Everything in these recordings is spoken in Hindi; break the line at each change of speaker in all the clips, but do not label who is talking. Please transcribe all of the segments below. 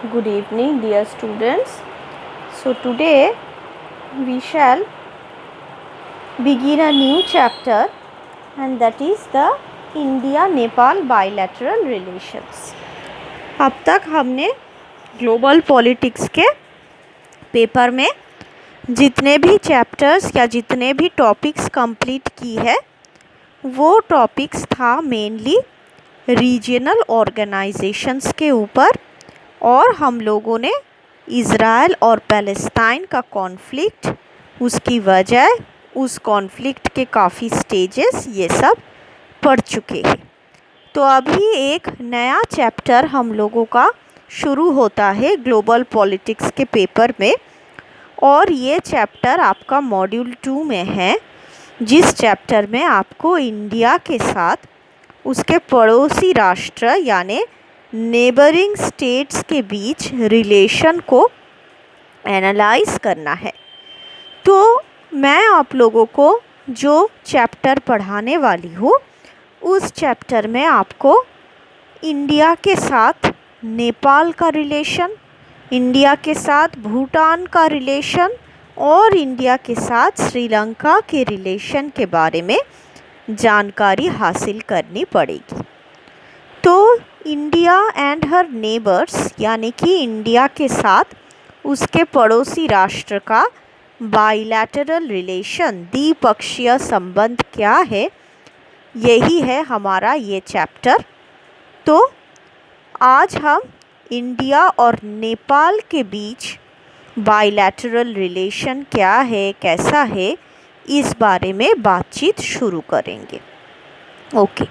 Good evening, dear students. So, today we shall begin a new chapter, and that is the India-Nepal bilateral relations. अब तक हमने ग्लोबल पॉलिटिक्स के पेपर में जितने भी चैप्टर्स या जितने भी टॉपिक्स कंप्लीट की है वो टॉपिक्स था मेनली रीजनल ऑर्गेनाइजेशंस के ऊपर, और हम लोगों ने इज़राइल और पैलेस्टाइन का कॉन्फ्लिक्ट, उसकी वजह, उस कॉन्फ्लिक्ट के काफ़ी स्टेजेस, ये सब पढ़ चुके हैं। तो अभी एक नया चैप्टर हम लोगों का शुरू होता है ग्लोबल पॉलिटिक्स के पेपर में, और ये चैप्टर आपका मॉड्यूल 2 में है, जिस चैप्टर में आपको इंडिया के साथ उसके पड़ोसी राष्ट्र यानी नेबरिंग स्टेट्स के बीच रिलेशन को एनालाइज करना है। तो मैं आप लोगों को जो चैप्टर पढ़ाने वाली हूँ उस चैप्टर में आपको इंडिया के साथ नेपाल का रिलेशन, इंडिया के साथ भूटान का रिलेशन और इंडिया के साथ श्रीलंका के रिलेशन के बारे में जानकारी हासिल करनी पड़ेगी। तो इंडिया एंड हर नेबर्स यानी कि इंडिया के साथ उसके पड़ोसी राष्ट्र का बाइलैटरल रिलेशन, द्विपक्षीय संबंध क्या है, यही है हमारा ये चैप्टर। तो आज हम इंडिया और नेपाल के बीच बाइलैटरल रिलेशन क्या है, कैसा है, इस बारे में बातचीत शुरू करेंगे। ओके,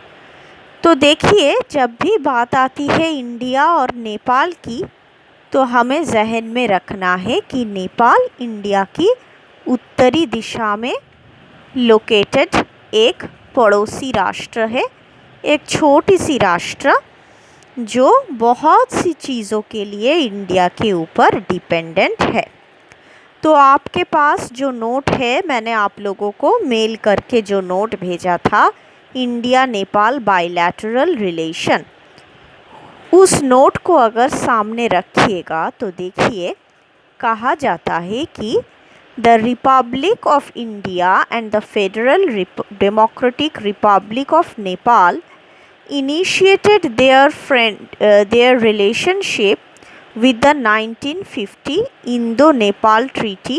तो देखिए, जब भी बात आती है इंडिया और नेपाल की तो हमें जहन में रखना है कि नेपाल इंडिया की उत्तरी दिशा में लोकेटेड एक पड़ोसी राष्ट्र है, एक छोटी सी राष्ट्र जो बहुत सी चीज़ों के लिए इंडिया के ऊपर डिपेंडेंट है। तो आपके पास जो नोट है, मैंने आप लोगों को मेल करके जो नोट भेजा था, इंडिया नेपाल बाइलैटरल रिलेशन, उस नोट को अगर सामने रखिएगा तो देखिए, कहा जाता है कि the Republic of India and the federal democratic Republic of Nepal initiated their relationship with the 1950 Indo-Nepal Treaty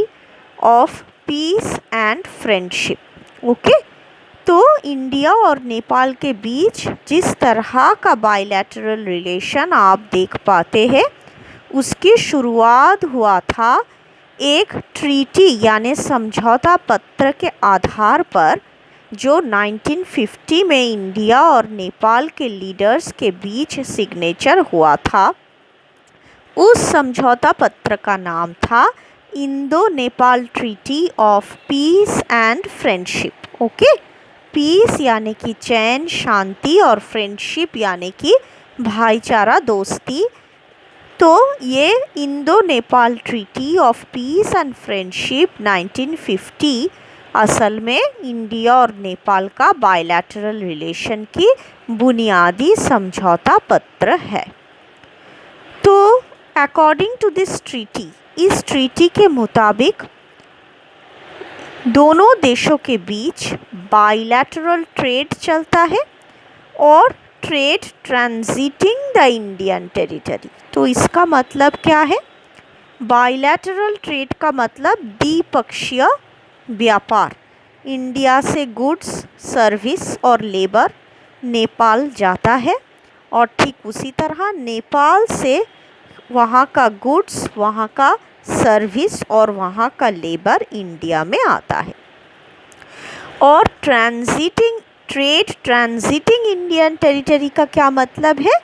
of Peace and Friendship. Okay, तो इंडिया और नेपाल के बीच जिस तरह का बाइलैटरल रिलेशन आप देख पाते हैं, उसकी शुरुआत हुआ था एक ट्रीटी यानी समझौता पत्र के आधार पर, जो 1950 में इंडिया और नेपाल के लीडर्स के बीच सिग्नेचर हुआ था। उस समझौता पत्र का नाम था Indo Nepal treaty of peace and friendship. Okay, peace यानी कि चैन, शांति, और फ्रेंडशिप यानी कि भाईचारा, दोस्ती। तो ये Indo Nepal treaty of peace and friendship 1950 असल में इंडिया और नेपाल का बाइलैटरल रिलेशन की बुनियादी समझौता पत्र है। तो अकॉर्डिंग टू दिस ट्रीटी, इस ट्रीटी के मुताबिक दोनों देशों के बीच बाइलैटरल ट्रेड चलता है और trade transiting the Indian territory. तो इसका मतलब क्या है? बाइलैटरल ट्रेड का मतलब द्विपक्षीय व्यापार। इंडिया से गुड्स, सर्विस और लेबर नेपाल जाता है, और ठीक उसी तरह नेपाल से वहाँ का गुड्स, वहाँ का सर्विस और वहाँ का लेबर इंडिया में आता है। और ट्रेड ट्रांजिटिंग इंडियन टेरिटरी का क्या मतलब है?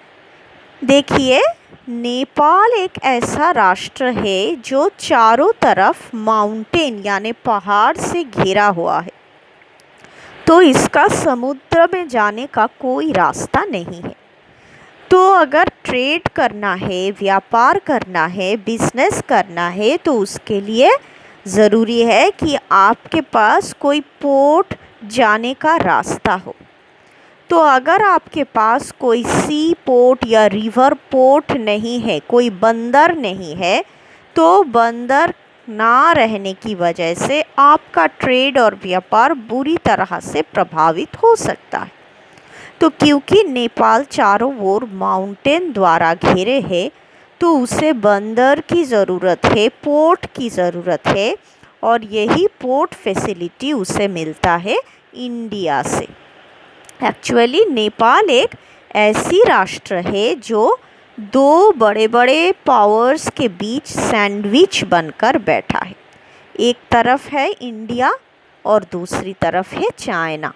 देखिए, नेपाल एक ऐसा राष्ट्र है जो चारों तरफ माउंटेन यानी पहाड़ से घिरा हुआ है, तो इसका समुद्र में जाने का कोई रास्ता नहीं है। तो अगर ट्रेड करना है, व्यापार करना है, बिजनेस करना है, तो उसके लिए ज़रूरी है कि आपके पास कोई पोर्ट जाने का रास्ता हो। तो अगर आपके पास कोई सी पोर्ट या रिवर पोर्ट नहीं है, कोई बंदर नहीं है, तो बंदर ना रहने की वजह से आपका ट्रेड और व्यापार बुरी तरह से प्रभावित हो सकता है। तो क्योंकि नेपाल चारों ओर माउंटेन द्वारा घिरे है, तो उसे बंदर की ज़रूरत है, पोर्ट की ज़रूरत है, और यही पोर्ट फैसिलिटी उसे मिलता है इंडिया से। एक्चुअली नेपाल एक ऐसी राष्ट्र है जो दो बड़े बड़े पावर्स के बीच सैंडविच बनकर बैठा है। एक तरफ है इंडिया और दूसरी तरफ है चाइना।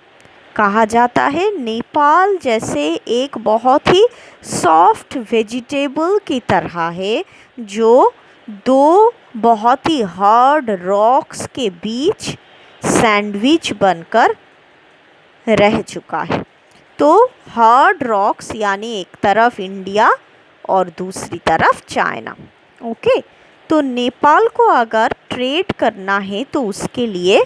कहा जाता है नेपाल जैसे एक बहुत ही सॉफ्ट वेजिटेबल की तरह है जो दो बहुत ही हार्ड रॉक्स के बीच सैंडविच बनकर रह चुका है। तो हार्ड रॉक्स यानी एक तरफ इंडिया और दूसरी तरफ चाइना। ओके, तो नेपाल को अगर ट्रेड करना है तो उसके लिए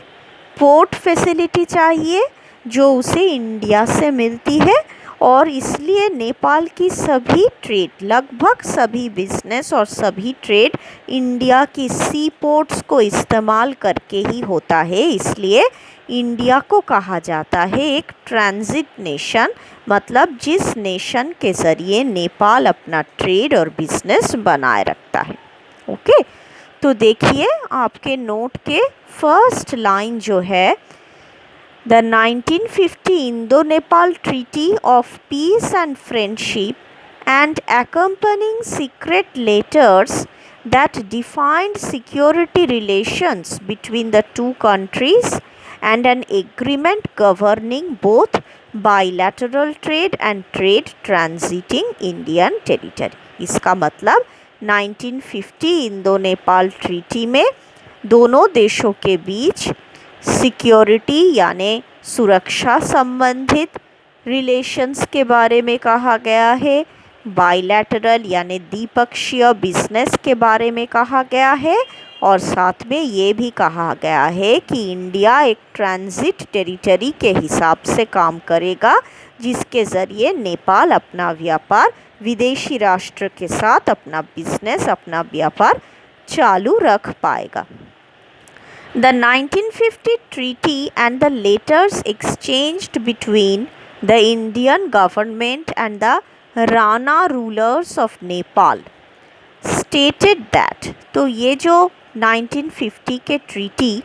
पोर्ट फैसिलिटी चाहिए जो उसे इंडिया से मिलती है, और इसलिए नेपाल की सभी ट्रेड, लगभग सभी बिजनेस और सभी ट्रेड इंडिया की सी पोर्ट्स को इस्तेमाल करके ही होता है। इसलिए इंडिया को कहा जाता है एक ट्रांजिट नेशन, मतलब जिस नेशन के ज़रिए नेपाल अपना ट्रेड और बिजनेस बनाए रखता है। ओके, तो देखिए आपके नोट के फर्स्ट लाइन जो है, The 1950 Indo-Nepal Treaty of Peace and Friendship and accompanying secret letters that defined security relations between the two countries and an agreement governing both bilateral trade and trade transiting Indian territory। इसका मतलब 1950 इंडो-नेपाल ट्रीटी में दोनों देशों के बीच सिक्योरिटी यानी सुरक्षा संबंधित रिलेशंस के बारे में कहा गया है, बाइलैटरल यानी द्विपक्षीय बिजनेस के बारे में कहा गया है, और साथ में ये भी कहा गया है कि इंडिया एक ट्रांजिट टेरिटरी के हिसाब से काम करेगा जिसके ज़रिए नेपाल अपना व्यापार विदेशी राष्ट्र के साथ अपना बिजनेस, अपना व्यापार चालू रख पाएगा। The 1950 treaty and the letters exchanged between the Indian government and the Rana rulers of Nepal stated that, तो ये जो 1950 के ट्रीटी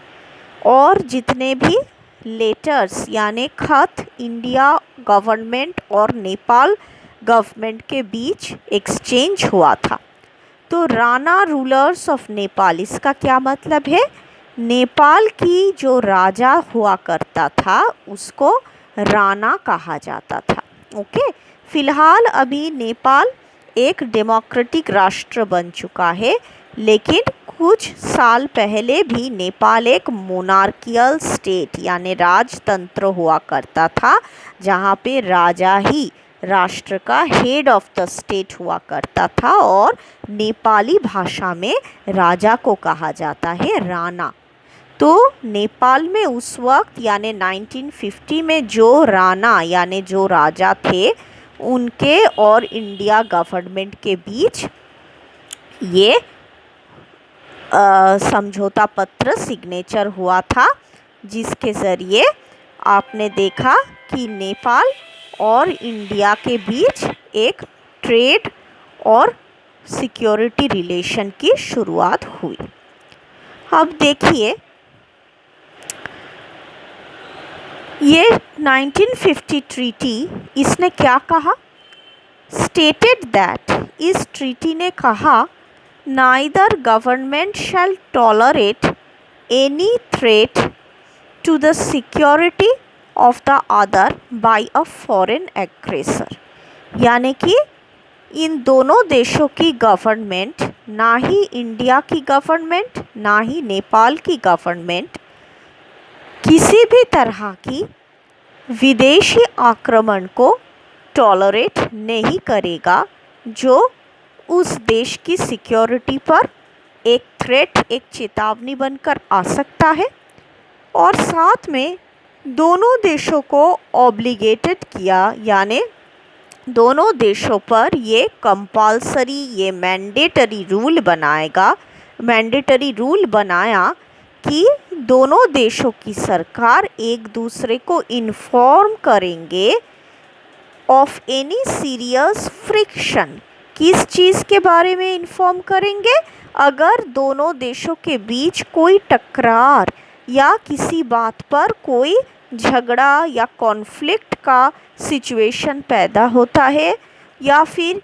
और जितने भी लेटर्स यानी खत इंडिया गवर्नमेंट और नेपाल गवर्नमेंट के बीच एक्सचेंज हुआ था, तो राणा रूलर्स ऑफ नेपाल, इसका क्या मतलब है? नेपाल की जो राजा हुआ करता था उसको राणा कहा जाता था। ओके, फिलहाल अभी नेपाल एक डेमोक्रेटिक राष्ट्र बन चुका है, लेकिन कुछ साल पहले भी नेपाल एक मोनार्कियल स्टेट यानी राजतंत्र हुआ करता था, जहाँ पे राजा ही राष्ट्र का हेड ऑफ द स्टेट हुआ करता था, और नेपाली भाषा में राजा को कहा जाता है राणा। तो नेपाल में उस वक्त यानी 1950 में जो राणा यानी जो राजा थे उनके और इंडिया गवर्नमेंट के बीच ये समझौता पत्र सिग्नेचर हुआ था, जिसके ज़रिए आपने देखा कि नेपाल और इंडिया के बीच एक ट्रेड और सिक्योरिटी रिलेशन की शुरुआत हुई। अब देखिए ये 1950 ट्रीटी इसने क्या कहा? स्टेटेड दैट, इस ट्रीटी ने कहा neither government shall tolerate any threat to the security of the other by a foreign aggressor, यानी कि इन दोनों देशों की गवर्नमेंट, ना ही इंडिया की गवर्नमेंट ना ही नेपाल की गवर्नमेंट किसी भी तरह की विदेशी आक्रमण को टॉलरेट नहीं करेगा जो उस देश की सिक्योरिटी पर एक थ्रेट, एक चेतावनी बनकर आ सकता है। और साथ में दोनों देशों को ऑब्लिगेटेड किया, यानी दोनों देशों पर ये कंपल्सरी, ये मैंडेटरी रूल बनाया कि दोनों देशों की सरकार एक दूसरे को इन्फॉर्म करेंगे ऑफ एनी सीरियस फ्रिक्शन। किस चीज़ के बारे में इन्फॉर्म करेंगे? अगर दोनों देशों के बीच कोई टकरार या किसी बात पर कोई झगड़ा या कॉन्फ्लिक्ट का सिचुएशन पैदा होता है, या फिर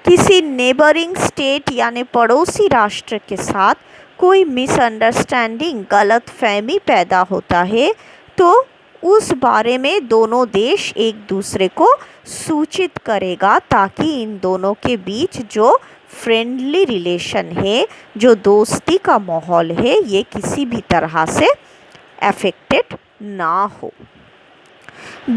किसी नेबरिंग स्टेट यानी पड़ोसी राष्ट्र के साथ कोई मिसअंडरस्टैंडिंग, गलतफहमी पैदा होता है, तो उस बारे में दोनों देश एक दूसरे को सूचित करेगा, ताकि इन दोनों के बीच जो फ्रेंडली रिलेशन है, जो दोस्ती का माहौल है, ये किसी भी तरह से अफेक्टेड ना हो।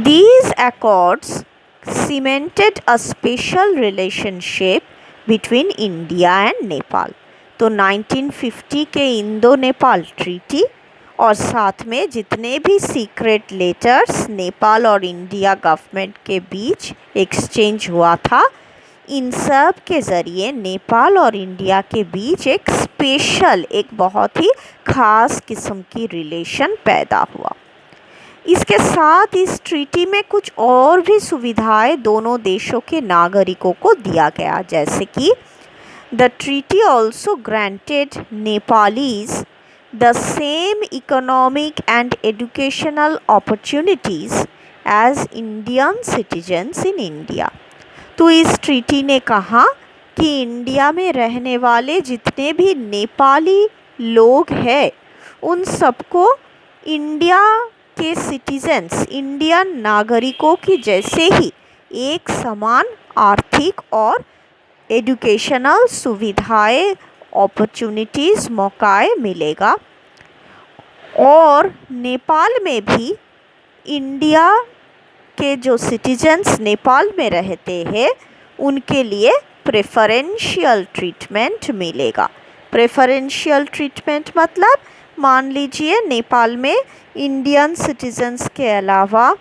These accords cemented a special relationship between India and Nepal। तो 1950 के इंडो नेपाल ट्रीटी और साथ में जितने भी सीक्रेट लेटर्स नेपाल और इंडिया गवर्नमेंट के बीच एक्सचेंज हुआ था, इन सब के ज़रिए नेपाल और इंडिया के बीच एक स्पेशल, एक बहुत ही ख़ास किस्म की रिलेशन पैदा हुआ। इसके साथ इस ट्रीटी में कुछ और भी सुविधाएं दोनों देशों के नागरिकों को दिया गया, जैसे कि the treaty also granted Nepalese the same economic and educational opportunities as Indian citizens in India. तो इस ट्रीटी ने कहा कि इंडिया में रहने वाले जितने भी नेपाली लोग हैं, उन सबको इंडिया के सिटीजन्स, इंडियन नागरिकों की जैसे ही एक समान आर्थिक और एजुकेशनल सुविधाएं, अपॉर्चुनिटीज़, मौकाएं मिलेगा। और नेपाल में भी इंडिया के जो सिटीजन्स नेपाल में रहते हैं, उनके लिए प्रेफरेंशियल ट्रीटमेंट मिलेगा। प्रेफरेंशियल ट्रीटमेंट मतलब मान लीजिए नेपाल में इंडियन सिटीजन्स के अलावा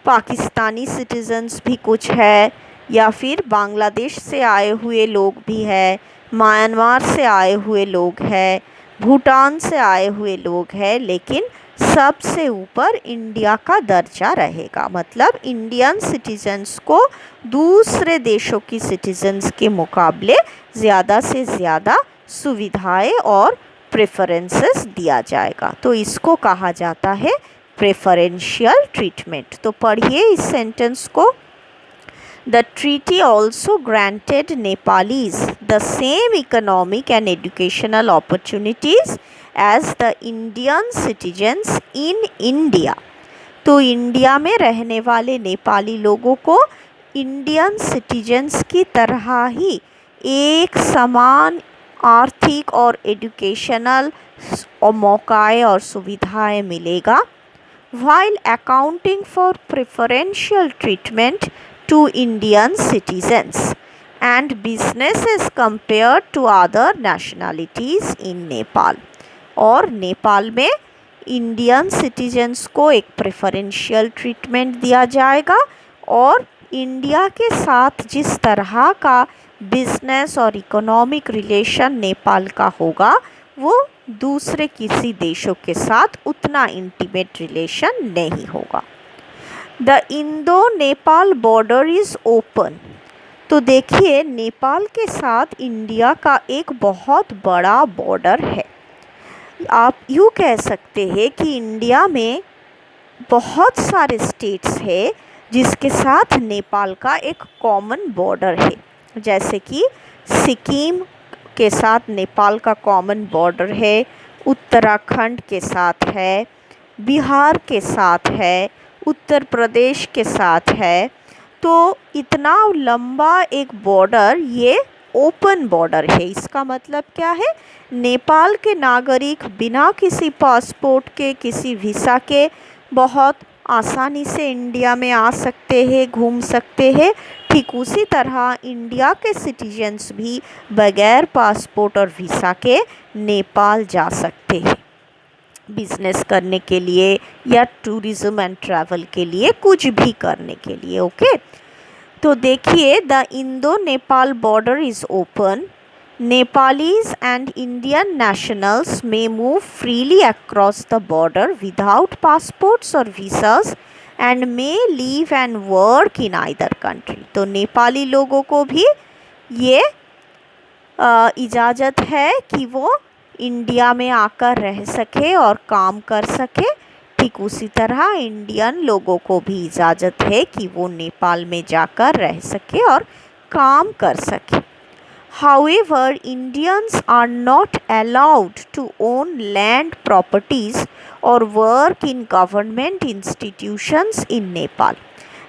पाकिस्तानी सिटीजन्स भी कुछ है, या फिर बांग्लादेश से आए हुए लोग भी हैं, म्यांमार से आए हुए लोग हैं, भूटान से आए हुए लोग हैं, लेकिन सबसे ऊपर इंडिया का दर्जा रहेगा। मतलब इंडियन सिटीजन्स को दूसरे देशों की सिटीजन्स के मुकाबले ज़्यादा से ज़्यादा सुविधाएं और प्रेफरेंसेस दिया जाएगा। तो इसको कहा जाता है प्रेफरेंशियल ट्रीटमेंट। तो पढ़िए इस सेंटेंस को। The treaty also granted Nepalese the same economic and educational opportunities as the Indian citizens in India. तो इंडिया में रहने वाले नेपाली लोगों को इंडियन सिटीजन्स की तरह ही एक समान आर्थिक और एजुकेशनल मौकाएं और सुविधाएं मिलेगा। while accounting for preferential treatment to Indian citizens and businesses compared to other nationalities in Nepal। और नेपाल में इंडियन सिटीजन्स को एक प्रेफरेंशियल ट्रीटमेंट दिया जाएगा, और इंडिया के साथ जिस तरह का बिजनेस और इकोनॉमिक रिलेशन नेपाल का होगा, वो दूसरे किसी देशों के साथ उतना इंटीमेट रिलेशन नहीं होगा। The Indo Nepal border is open. तो देखिए, नेपाल के साथ इंडिया का एक बहुत बड़ा बॉर्डर है। आप यूँ कह सकते हैं कि इंडिया में बहुत सारे स्टेट्स हैं जिसके साथ नेपाल का एक कॉमन बॉर्डर है, जैसे कि सिक्किम के साथ नेपाल का कॉमन बॉर्डर है, उत्तराखंड के साथ है, बिहार के साथ है, उत्तर प्रदेश के साथ है। तो इतना लंबा एक बॉर्डर, ये ओपन बॉर्डर है। इसका मतलब क्या है? नेपाल के नागरिक बिना किसी पासपोर्ट के, किसी वीज़ा के बहुत आसानी से इंडिया में आ सकते हैं, घूम सकते हैं। ठीक उसी तरह इंडिया के सिटीजन्स भी बगैर पासपोर्ट और वीज़ा के नेपाल जा सकते हैं। बिजनेस करने के लिए या टूरिज्म एंड ट्रैवल के लिए, कुछ भी करने के लिए। ओके, तो देखिए, the Indo Nepal border is open. Nepalis and Indian nationals may move freely across the border without passports or visas and may live and work in either country। तो नेपाली लोगों को भी ये इजाज़त है कि वो इंडिया में आकर रह सके और काम कर सके। ठीक उसी तरह इंडियन लोगों को भी इजाज़त है कि वो नेपाल में जाकर रह सके और काम कर सके। However, Indians are not allowed to own land properties or work in government institutions in Nepal।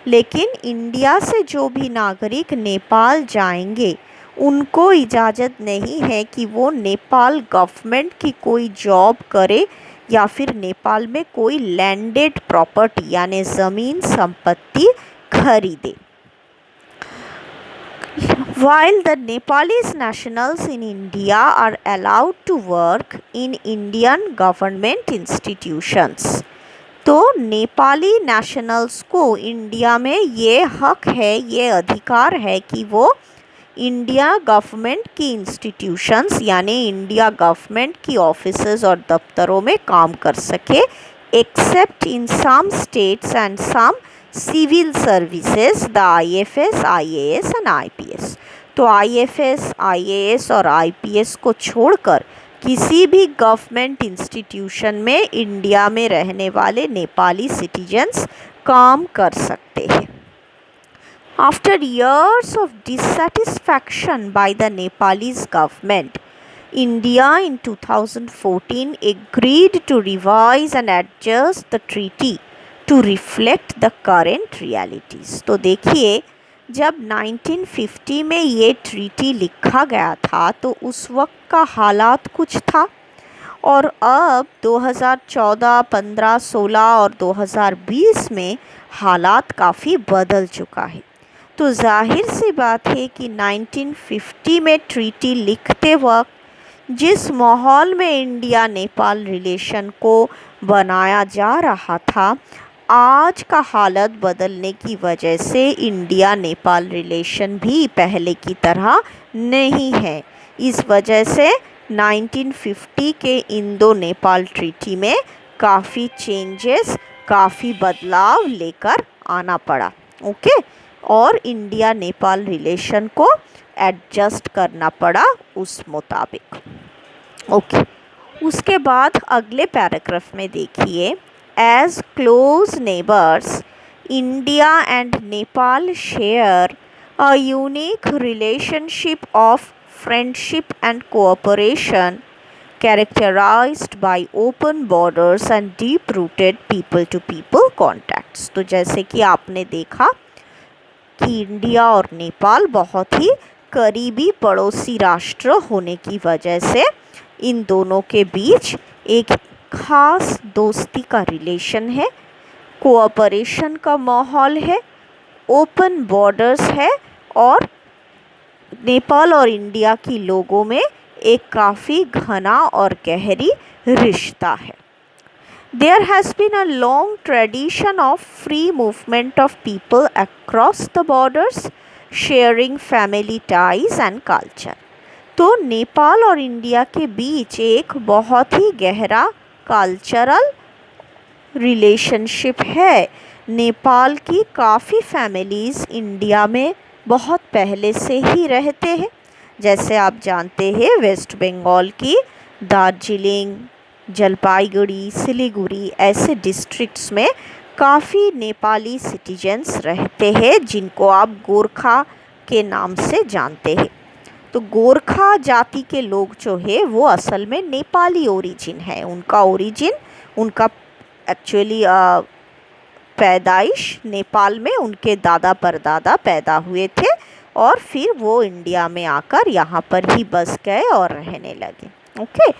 लेकिन इंडिया से जो भी नागरिक नेपाल जाएंगे उनको इजाज़त नहीं है कि वो नेपाल गवर्नमेंट की कोई जॉब करे या फिर नेपाल में कोई लैंडेड प्रॉपर्टी यानी ज़मीन संपत्ति खरीदे। While the Nepalese nationals in India are allowed to work in Indian government institutions। तो नेपाली नेशनल्स को इंडिया में ये हक है, ये अधिकार है कि वो इंडिया गवर्नमेंट की इंस्टीट्यूशंस यानी इंडिया गवर्नमेंट की ऑफिसेज और दफ्तरों में काम कर सके, except in some states and some civil services, the IFS, IAS and IPS। तो IFS, IAS और IPS को छोड़कर किसी भी गवर्नमेंट इंस्टीट्यूशन में इंडिया में रहने वाले नेपाली सिटीजन्स काम कर सकते हैं। After years of dissatisfaction by the Nepalese government, India in 2014 agreed to revise and adjust the treaty to reflect the current realities। तो देखिए, जब 1950 में ये ट्रीटी लिखा गया था तो उस वक्त का हालात कुछ था और अब 2014, 15, 16 और 2020 में हालात काफ़ी बदल चुका है। तो जाहिर सी बात है कि 1950 में ट्रीटी लिखते वक्त जिस माहौल में इंडिया नेपाल रिलेशन को बनाया जा रहा था, आज का हालत बदलने की वजह से इंडिया नेपाल रिलेशन भी पहले की तरह नहीं है। इस वजह से 1950 के इंडो नेपाल ट्रीटी में काफ़ी चेंजेस, काफ़ी बदलाव लेकर आना पड़ा। ओके, और इंडिया नेपाल रिलेशन को एडजस्ट करना पड़ा उस मुताबिक। ओके, उसके बाद अगले पैराग्राफ में देखिए, As close neighbors, India and Nepal share a unique relationship of friendship and cooperation characterized by open borders and deep-rooted people-to-people contacts। तो जैसे कि आपने देखा कि इंडिया और नेपाल बहुत ही करीबी पड़ोसी राष्ट्र होने की वजह से इन दोनों के बीच एक खास दोस्ती का रिलेशन है, कोऑपरेशन का माहौल है, ओपन बॉर्डर्स है और नेपाल और इंडिया की लोगों में एक काफ़ी घना और गहरी रिश्ता है। There has been a long tradition of free movement of people across the borders, sharing family ties and culture। तो नेपाल और इंडिया के बीच एक बहुत ही गहरा कल्चरल रिलेशनशिप है। नेपाल की काफ़ी फैमिलीज़ इंडिया में बहुत पहले से ही रहते हैं। जैसे आप जानते हैं, वेस्ट बंगाल की दार्जिलिंग, जलपाईगुड़ी, सिलीगुड़ी ऐसे डिस्ट्रिक्ट्स में काफ़ी नेपाली सिटीजन्स रहते हैं जिनको आप गोरखा के नाम से जानते हैं। तो गोरखा जाति के लोग जो है वो असल में नेपाली ओरिजिन है। उनका ओरिजिन, उनका एक्चुअली पैदाइश नेपाल में उनके दादा परदादा पैदा हुए थे और फिर वो इंडिया में आकर यहाँ पर ही बस गए और रहने लगे। ओके,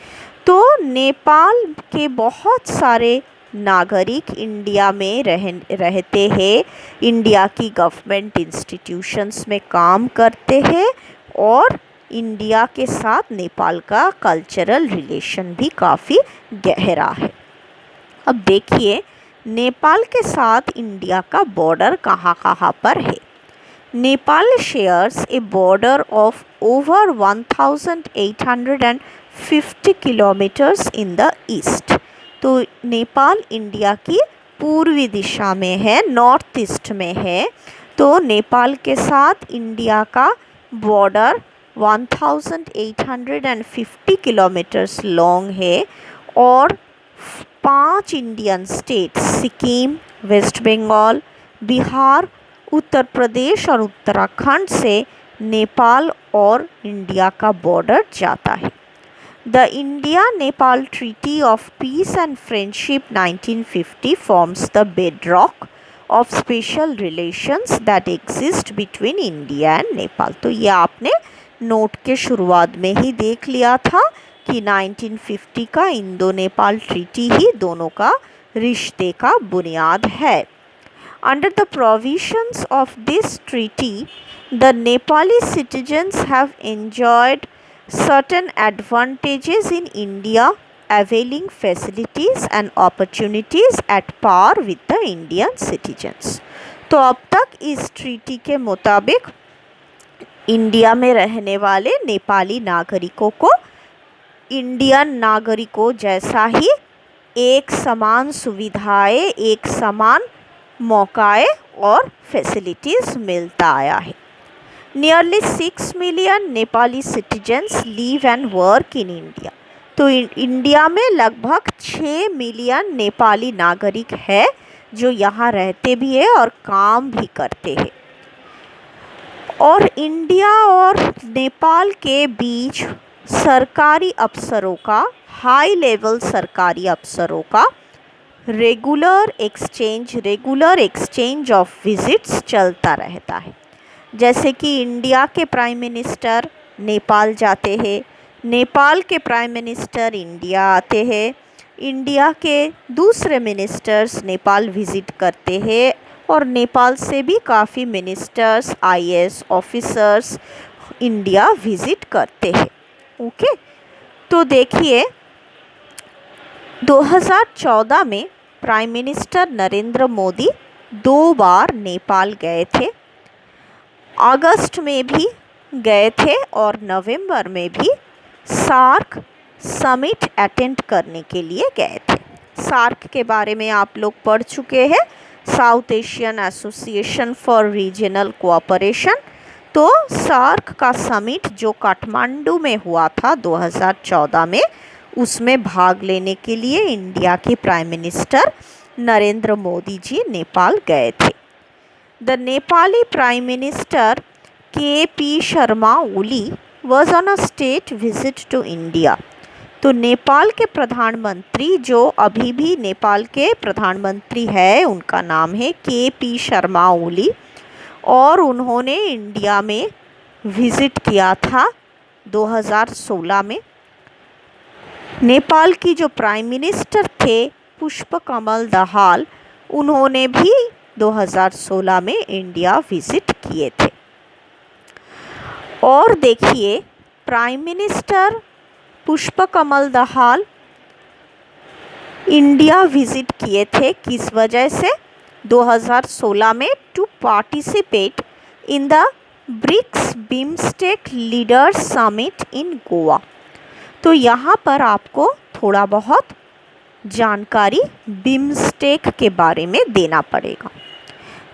तो नेपाल के बहुत सारे नागरिक इंडिया में रहते हैं, इंडिया की गवर्नमेंट इंस्टीट्यूशंस में काम करते हैं और इंडिया के साथ नेपाल का कल्चरल रिलेशन भी काफ़ी गहरा है। अब देखिए नेपाल के साथ इंडिया का बॉर्डर कहाँ कहाँ पर है। Nepal shares a border of over 1850 kilometers in the east। तो नेपाल इंडिया की पूर्वी दिशा में है, नॉर्थ ईस्ट में है। तो नेपाल के साथ इंडिया का बॉर्डर 1850 किलोमीटर्स लॉन्ग है और 5 Indian states Sikkim, West Bengal, Bihar, Uttar Pradesh और उत्तराखंड से नेपाल और इंडिया का बॉर्डर जाता है। The India Nepal treaty of peace and friendship 1950 forms the bedrock of special relations that exist between India and Nepal. तो ये आपने नोट के शुरुआत में ही देख लिया था कि 1950 का इंडो नेपाल ट्रीटी ही दोनों का रिश्ते का बुनियाद है। Under the provisions of this treaty, the Nepali citizens have enjoyed certain advantages in India, availing facilities and opportunities at par with the Indian citizens। तो अब तक इस ट्रीटी के मुताबिक इंडिया में रहने वाले नेपाली नागरिकों को इंडियन नागरिकों जैसा ही एक समान सुविधाएं, एक समान मौकाएं और फैसिलिटीज़ मिलता आया है। Nearly 6 million Nepali citizens live and work in India. तो इंडिया में लगभग 6 मिलियन नेपाली नागरिक है जो यहाँ रहते भी है और काम भी करते हैं। और इंडिया और नेपाल के बीच सरकारी अफसरों का, हाई लेवल सरकारी अफसरों का रेगुलर एक्सचेंज ऑफ विजिट्स चलता रहता है। जैसे कि इंडिया के प्राइम मिनिस्टर नेपाल जाते हैं, नेपाल के प्राइम मिनिस्टर इंडिया आते हैं, इंडिया के दूसरे मिनिस्टर्स नेपाल विज़िट करते हैं और नेपाल से भी काफ़ी ministers, IAS officers India visit करते हैं। ओके, तो देखिए 2014 में प्राइम मिनिस्टर नरेंद्र मोदी 2 बार नेपाल गए थे। अगस्त में भी गए थे और नवंबर में भी सार्क समिट अटेंड करने के लिए गए थे। सार्क के बारे में आप लोग पढ़ चुके हैं, south Asian association for regional cooperation. तो सार्क का समिट जो काठमांडू में हुआ था 2014 में, उसमें भाग लेने के लिए इंडिया के प्राइम मिनिस्टर नरेंद्र मोदी जी नेपाल गए थे। The Nepali prime minister KP. Sharma Oli was on a state visit to India. तो नेपाल के प्रधानमंत्री जो अभी भी नेपाल के प्रधानमंत्री है, उनका नाम है के.पी. शर्मा ओली और उन्होंने इंडिया में विज़िट किया था 2016 में। नेपाल की जो प्राइम मिनिस्टर थे पुष्पकमल दहाल, उन्होंने भी 2016 में इंडिया विज़िट किए थे। और देखिए prime minister Pushpa Kamal Dahal India visit किए थे किस वजह से? 2016 में to participate in the BRICS BIMSTEC leaders summit in Goa. तो यहाँ पर आपको थोड़ा बहुत जानकारी बिम्स्टेक के बारे में देना पड़ेगा।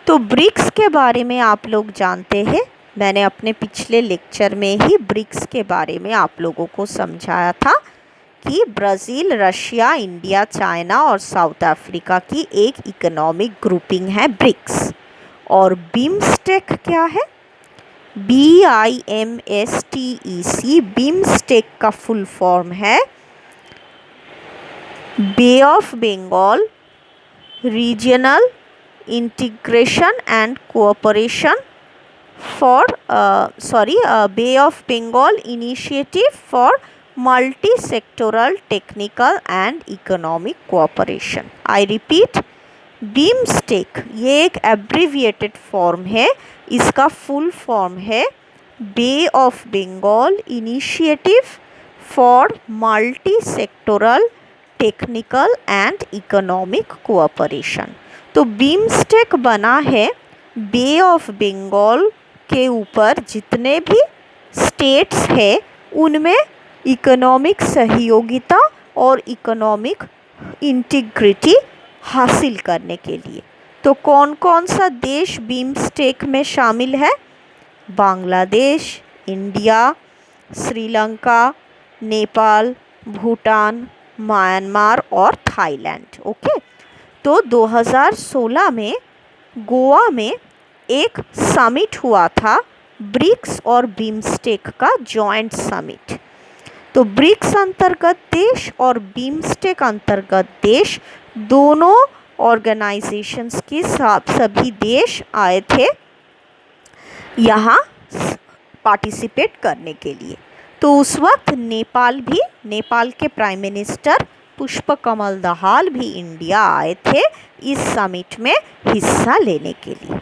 तो ब्रिक्स के बारे में आप लोग जानते हैं, मैंने अपने पिछले लेक्चर में ही ब्रिक्स के बारे में आप लोगों को समझाया था कि ब्राज़ील, रशिया, इंडिया, चाइना और साउथ अफ्रीका की एक इकोनॉमिक ग्रुपिंग है ब्रिक्स। और बिम्स्टेक क्या है? BIMSTEC, बिम्स्टेक का फुल फॉर्म है बे of Bengal regional integration and cooperation for bay of Bengal initiative for multi sectoral technical and economic cooperation. I repeat, BIMSTEC ये एक एब्रीविएटेड फॉर्म है, इसका फुल फॉर्म है बे of Bengal initiative for multi sectoral technical and economic cooperation. तो बिम्स्टेक बना है बे ऑफ बंगाल के ऊपर जितने भी स्टेट्स हैं उनमें इकोनॉमिक सहयोगिता और इकोनॉमिक इंटीग्रिटी हासिल करने के लिए। तो कौन कौन सा देश बिम्स्टेक में शामिल है? बांग्लादेश, इंडिया, श्रीलंका, नेपाल, भूटान, म्यांमार और थाईलैंड। ओके, तो 2016 में गोवा में एक समिट हुआ था, ब्रिक्स और बिम्स्टेक का जॉइंट समिट। तो ब्रिक्स अंतर्गत देश और बिम्स्टेक अंतर्गत देश दोनों ऑर्गेनाइजेशंस के सभी देश आए थे यहाँ पार्टिसिपेट करने के लिए। तो उस वक्त नेपाल के प्राइम मिनिस्टर पुष्पकमल दाहाल भी इंडिया आए थे इस समिट में हिस्सा लेने के लिए।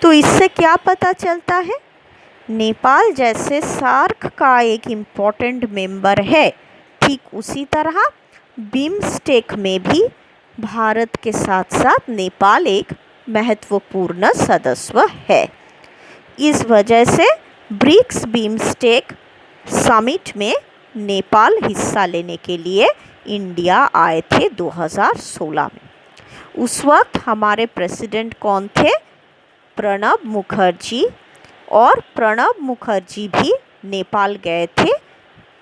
तो इससे क्या पता चलता है? नेपाल जैसे सार्क का एक इम्पॉर्टेंट मेंबर है, ठीक उसी तरह बिम्स्टेक में भी भारत के साथ साथ नेपाल एक महत्वपूर्ण सदस्य है। इस वजह से ब्रिक्स बिम्स्टेक समिट में नेपाल हिस्सा लेने के लिए इंडिया आए थे 2016 में। उस वक्त हमारे प्रेसिडेंट कौन थे? प्रणब मुखर्जी। और प्रणब मुखर्जी भी नेपाल गए थे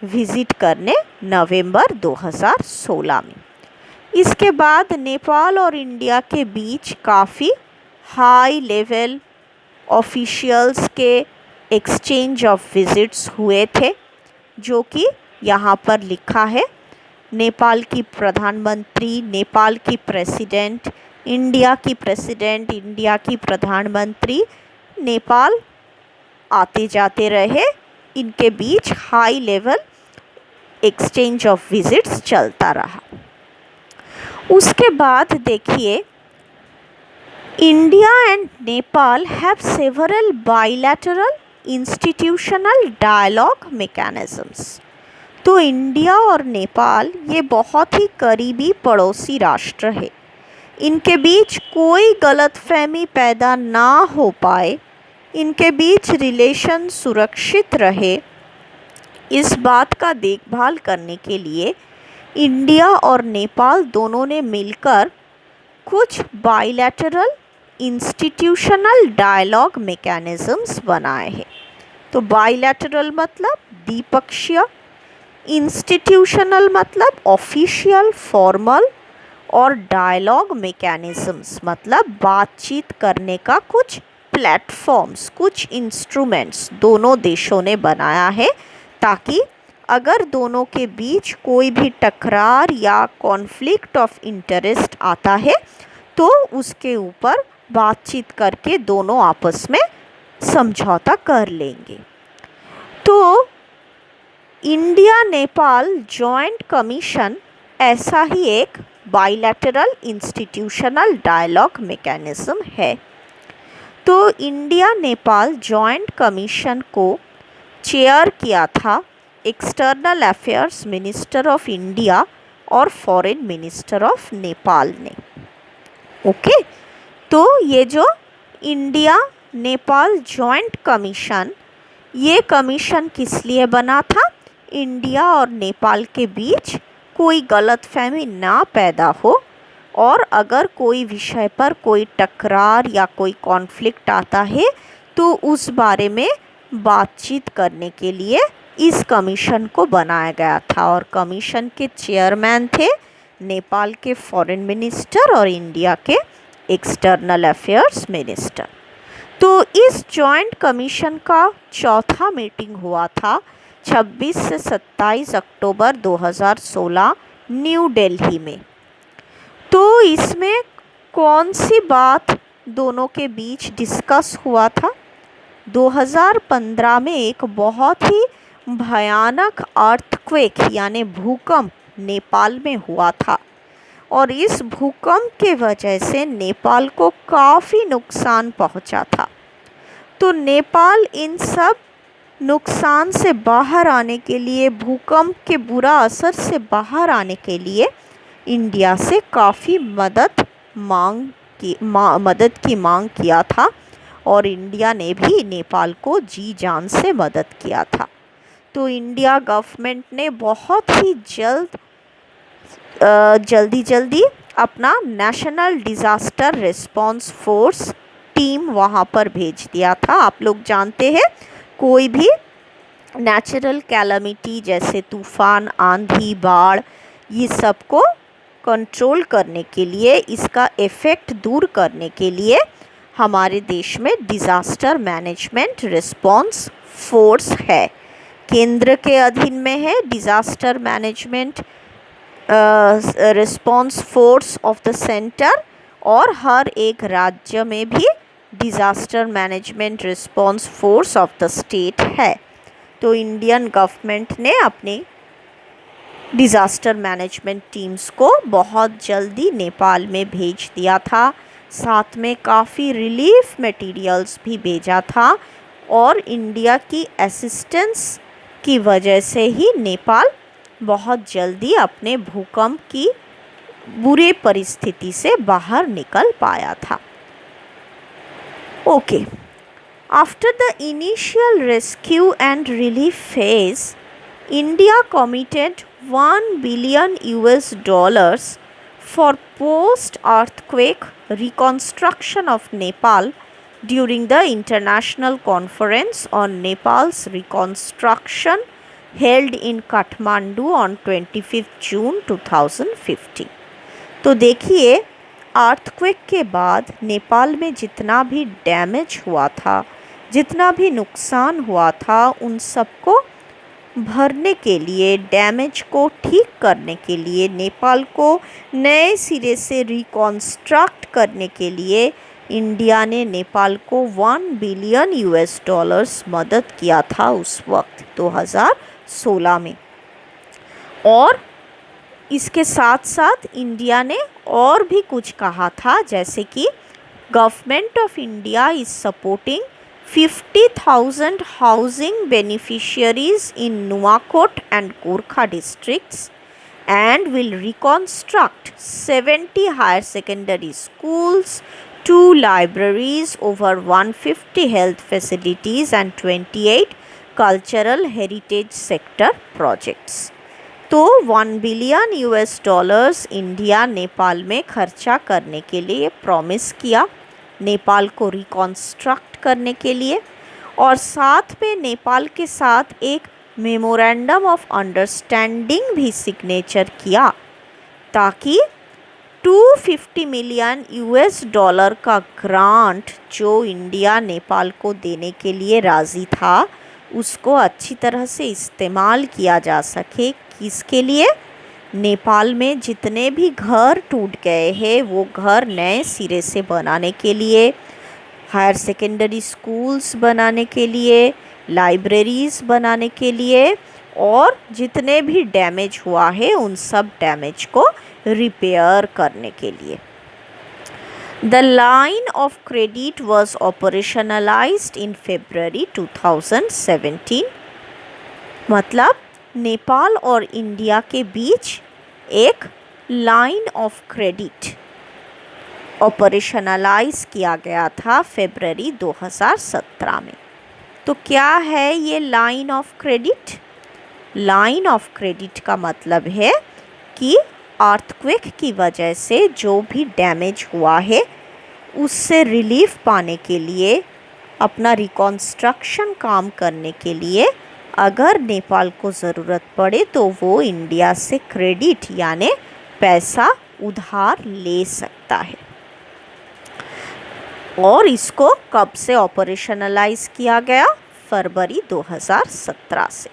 विजिट करने नवंबर 2016 में। इसके बाद नेपाल और इंडिया के बीच काफ़ी हाई लेवल ऑफिशियल्स के एक्सचेंज ऑफ विजिट्स हुए थे, जो कि यहाँ पर लिखा है। नेपाल की प्रधानमंत्री, नेपाल की प्रेसिडेंट, इंडिया की प्रधानमंत्री नेपाल आते जाते रहे। इनके बीच high level exchange of visits चलता रहा। उसके बाद देखिए, India and Nepal have several bilateral institutional dialogue mechanisms. तो इंडिया और नेपाल ये बहुत ही करीबी पड़ोसी राष्ट्र है। इनके बीच कोई गलतफहमी पैदा ना हो पाए, इनके बीच रिलेशन सुरक्षित रहे, इस बात का देखभाल करने के लिए इंडिया और नेपाल दोनों ने मिलकर कुछ बाइलैटरल इंस्टीट्यूशनल डायलॉग मैकेनिज्म्स बनाए हैं। तो बाइलैटरल मतलब द्विपक्षीय, इंस्टीट्यूशनल मतलब ऑफिशियल फॉर्मल, और डायलॉग मैकेनिज्म्स मतलब बातचीत करने का कुछ प्लेटफॉर्म्स, कुछ इंस्ट्रूमेंट्स दोनों देशों ने बनाया है, ताकि अगर दोनों के बीच कोई भी टकरार या कॉन्फ्लिक्ट ऑफ इंटरेस्ट आता है तो उसके ऊपर बातचीत करके दोनों आपस में समझौता कर लेंगे। तो इंडिया नेपाल जॉइंट कमीशन ऐसा ही एक बाइलैटरल इंस्टीट्यूशनल डायलॉग मैकेनिज्म है। तो इंडिया नेपाल जॉइंट कमीशन को चेयर किया था external affairs minister of India और फॉरेन मिनिस्टर ऑफ नेपाल ने। ओके, तो ये जो इंडिया नेपाल जॉइंट कमीशन, ये कमीशन किस लिए बना था? इंडिया और नेपाल के बीच कोई गलतफहमी ना पैदा हो, और अगर कोई विषय पर कोई टकरार या कोई कॉन्फ्लिक्ट आता है तो उस बारे में बातचीत करने के लिए इस कमीशन को बनाया गया था। और कमीशन के चेयरमैन थे नेपाल के फॉरेन मिनिस्टर और इंडिया के एक्सटर्नल अफेयर्स मिनिस्टर। तो इस जॉइंट कमीशन का चौथा मीटिंग हुआ था 26 से 27 अक्टूबर 2016 न्यू दिल्ली में। तो इसमें कौन सी बात दोनों के बीच डिस्कस हुआ था? 2015 में एक बहुत ही भयानक अर्थक्वेक यानी भूकंप नेपाल में हुआ था, और इस भूकंप के वजह से नेपाल को काफ़ी नुकसान पहुंचा था। तो नेपाल इन सब नुकसान से बाहर आने के लिए, भूकंप के बुरा असर से बाहर आने के लिए इंडिया से काफ़ी मदद की मांग किया था और इंडिया ने भी नेपाल को जी जान से मदद किया था। तो इंडिया गवर्नमेंट ने बहुत ही जल्दी अपना national disaster response force team वहाँ पर भेज दिया था। आप लोग जानते हैं कोई भी नेचुरल कैलामिटी जैसे तूफ़ान, आंधी, बाढ़, ये सब को कंट्रोल करने के लिए, इसका इफ़ेक्ट दूर करने के लिए हमारे देश में डिज़ास्टर मैनेजमेंट रिस्पांस फोर्स है। केंद्र के अधीन में है disaster management response force of the centre, और हर एक राज्य में भी disaster management response force of the state है। तो इंडियन गवर्नमेंट ने अपने डिज़ास्टर मैनेजमेंट टीम्स को बहुत जल्दी नेपाल में भेज दिया था, साथ में काफ़ी रिलीफ मटेरियल्स भी भेजा था, और इंडिया की असिस्टेंस की वजह से ही नेपाल बहुत जल्दी अपने भूकंप की बुरी परिस्थिति से बाहर निकल पाया था। Okay, after the initial rescue and relief phase, India committed $1 billion for post-earthquake reconstruction of Nepal during the International Conference on Nepal's Reconstruction held in Kathmandu on 25 June 2015। तो देखिए, अर्थक्वेक के बाद नेपाल में जितना भी डैमेज हुआ था, जितना भी नुकसान हुआ था, उन सबको भरने के लिए, डैमेज को ठीक करने के लिए, नेपाल को नए सिरे से रिकॉन्स्ट्रक्ट करने के लिए इंडिया ने नेपाल को $1 बिलियन मदद किया था उस वक्त 2016 में। और इसके साथ साथ इंडिया ने और भी कुछ कहा था, जैसे कि government of India is supporting 50,000 housing beneficiaries in Nuwakot and Gorkha districts and will reconstruct 70 higher secondary schools, 2 libraries, over 150 health facilities and 28 cultural heritage sector projects। तो $1 बिलियन इंडिया नेपाल में खर्चा करने के लिए प्रॉमिस किया, नेपाल को रिकॉन्स्ट्रक्ट करने के लिए, और साथ में नेपाल के साथ एक मेमोरेंडम ऑफ अंडरस्टैंडिंग भी सिग्नेचर किया, ताकि $250 मिलियन का ग्रांट जो इंडिया नेपाल को देने के लिए राज़ी था, उसको अच्छी तरह से इस्तेमाल किया जा सके। किसके लिए? नेपाल में जितने भी घर टूट गए हैं वो घर नए सिरे से बनाने के लिए, हायर सेकेंडरी स्कूल्स बनाने के लिए, लाइब्रेरीज़ बनाने के लिए, और जितने भी डैमेज हुआ है उन सब डैमेज को रिपेयर करने के लिए। The line of credit was operationalized in February 2017। मतलब नेपाल और इंडिया के बीच एक लाइन ऑफ क्रेडिट ऑपरेशनलाइज किया गया था फरवरी 2017 में। तो क्या है ये line of credit? Line of credit का मतलब है कि अर्थक्वेक की वजह से जो भी डैमेज हुआ है उससे रिलीफ पाने के लिए, अपना रिकॉन्स्ट्रक्शन काम करने के लिए अगर नेपाल को ज़रूरत पड़े तो वो इंडिया से क्रेडिट यानी पैसा उधार ले सकता है। और इसको कब से ऑपरेशनलाइज किया गया? फरवरी 2017 से।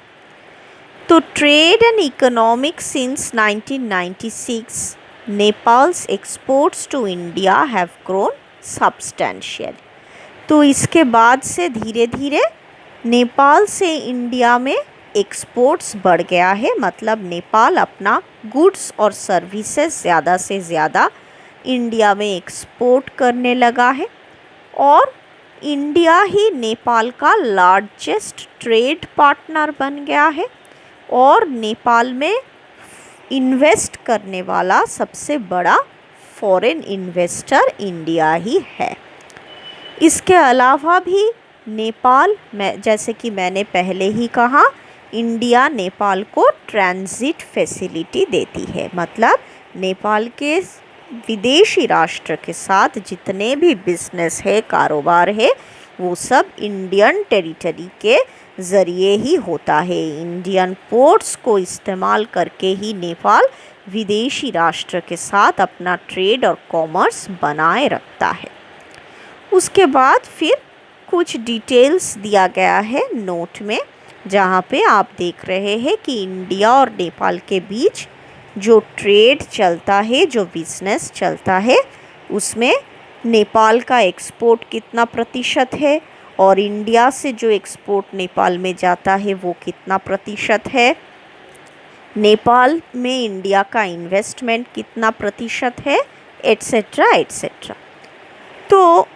तो trade and economic since 1996 Nepal's exports to India have grown substantial. तो इसके बाद से धीरे धीरे नेपाल से इंडिया में एक्सपोर्ट्स बढ़ गया है, मतलब नेपाल अपना गुड्स और सर्विसेज ज़्यादा से ज़्यादा इंडिया में एक्सपोर्ट करने लगा है, और इंडिया ही नेपाल का लार्जेस्ट ट्रेड पार्टनर बन गया है। और नेपाल में इन्वेस्ट करने वाला सबसे बड़ा फॉरेन इन्वेस्टर इंडिया ही है। इसके अलावा भी नेपाल में, जैसे कि मैंने पहले ही कहा, इंडिया नेपाल को ट्रांजिट फैसिलिटी देती है। मतलब नेपाल के विदेशी राष्ट्र के साथ जितने भी बिजनेस है, कारोबार है, वो सब इंडियन टेरिटरी के ज़रिए ही होता है। इंडियन पोर्ट्स को इस्तेमाल करके ही नेपाल विदेशी राष्ट्र के साथ अपना ट्रेड और कॉमर्स बनाए रखता है। उसके बाद फिर कुछ डिटेल्स दिया गया है नोट में, जहाँ पे आप देख रहे हैं कि इंडिया और नेपाल के बीच जो ट्रेड चलता है, जो बिजनेस चलता है, उसमें नेपाल का एक्सपोर्ट कितना प्रतिशत है और इंडिया से जो एक्सपोर्ट नेपाल में जाता है वो कितना प्रतिशत है, नेपाल में इंडिया का इन्वेस्टमेंट कितना प्रतिशत है, एट्सेट्रा एट्सेट्रा। तो